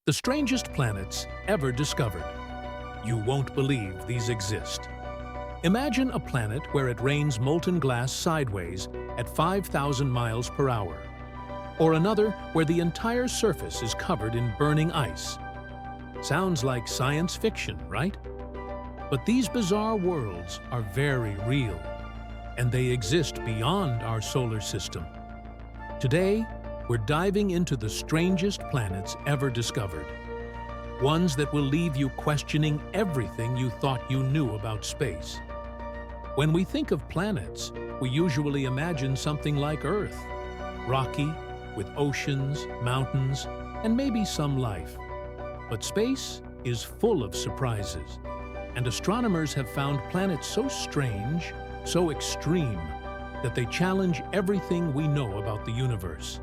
The strangest planets ever discovered. You won't believe these exist. Imagine a planet where it rains molten glass sideways at 5,000 miles per hour. Or another where the entire surface is covered in burning ice. Sounds like science fiction, right? But these bizarre worlds are very real, and they exist beyond our solar system. Today, we're diving into the strangest planets ever discovered. Ones that will leave you questioning everything you thought you knew about space. When we think of planets, we usually imagine something like Earth, rocky, with oceans, mountains, and maybe some life. But space is full of surprises, and astronomers have found planets so strange, so extreme, that they challenge everything we know about the universe.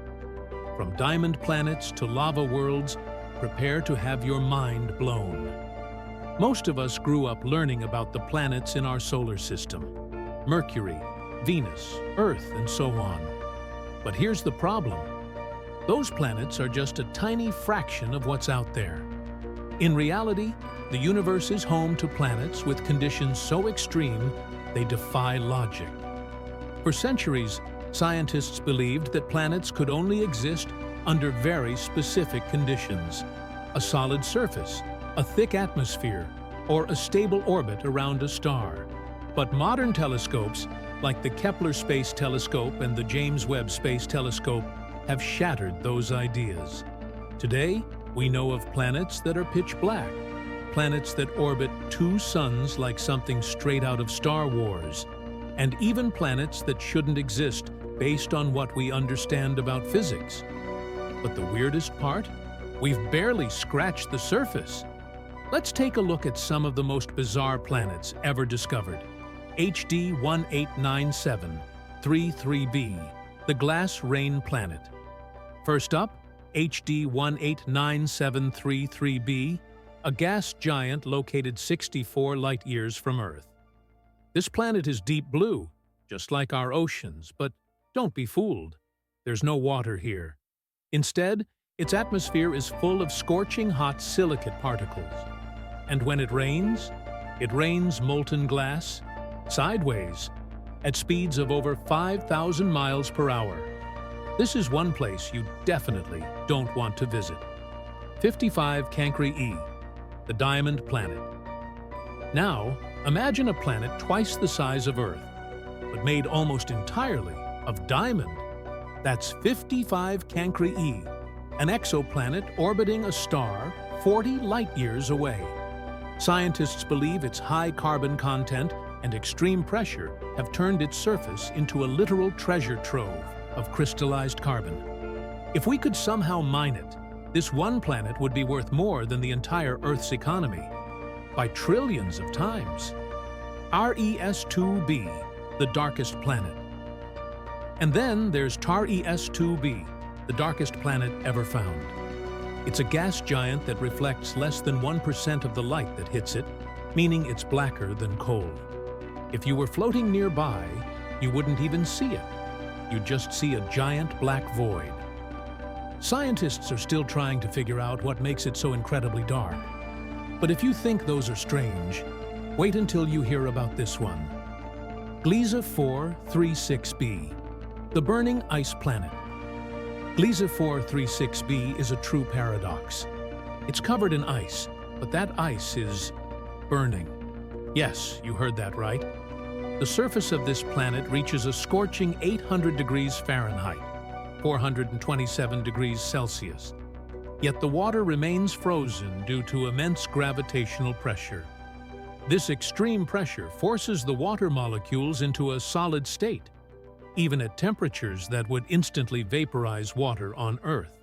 From diamond planets to lava worlds, prepare to have your mind blown. Most of us grew up learning about the planets in our solar system: Mercury, Venus, Earth, and so on. But here's the problem. Those planets are just a tiny fraction of what's out there. In reality, the universe is home to planets with conditions so extreme they defy logic. For centuries, scientists believed that planets could only exist under very specific conditions: a solid surface, a thick atmosphere, or a stable orbit around a star. But modern telescopes, like the Kepler Space Telescope and the James Webb Space Telescope, have shattered those ideas. Today, we know of planets that are pitch black, planets that orbit two suns like something straight out of Star Wars, and even planets that shouldn't exist based on what we understand about physics. But the weirdest part? We've barely scratched the surface. Let's take a look at some of the most bizarre planets ever discovered. HD 189733b, the Glass Rain Planet. First up, HD 189733b, a gas giant located 64 light-years from Earth. This planet is deep blue, just like our oceans, but don't be fooled. There's no water here. Instead, its atmosphere is full of scorching hot silicate particles. And when it rains molten glass, sideways, at speeds of over 5,000 miles per hour. This is one place you definitely don't want to visit. 55 Cancri E, the Diamond Planet. Now, imagine a planet twice the size of Earth, but made almost entirely of diamond. That's 55 Cancri E, an exoplanet orbiting a star 40 light-years away. Scientists believe its high carbon content and extreme pressure have turned its surface into a literal treasure trove of crystallized carbon. If we could somehow mine it, this one planet would be worth more than the entire Earth's economy, by trillions of times. RES-2b, the darkest planet. And then there's TAR-ES-2b, the darkest planet ever found. It's a gas giant that reflects less than 1% of the light that hits it, meaning it's blacker than coal. If you were floating nearby, you wouldn't even see it. You'd just see a giant black void. Scientists are still trying to figure out what makes it so incredibly dark. But if you think those are strange, wait until you hear about this one. Gliese 436b, the burning ice planet. Gliese 436b is a true paradox. It's covered in ice, but that ice is burning. Yes, you heard that right. The surface of this planet reaches a scorching 800 degrees Fahrenheit, 427 degrees Celsius. Yet the water remains frozen due to immense gravitational pressure. This extreme pressure forces the water molecules into a solid state, even at temperatures that would instantly vaporize water on Earth.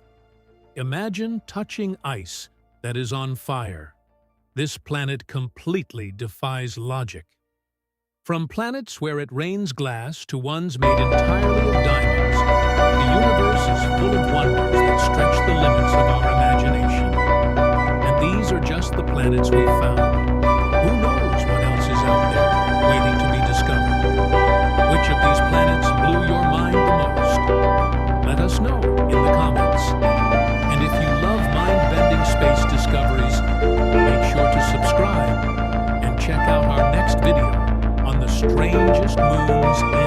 Imagine touching ice that is on fire. This planet completely defies logic. From planets where it rains glass to ones made entirely of diamonds, the universe is full of wonders that stretch the limits of our imagination. And these are just the planets we've found. Who knows what else is out there, waiting to be discovered? Which of these planets blew your mind the most? Let us know in the comments. And if you love mind-bending space video on the strangest moons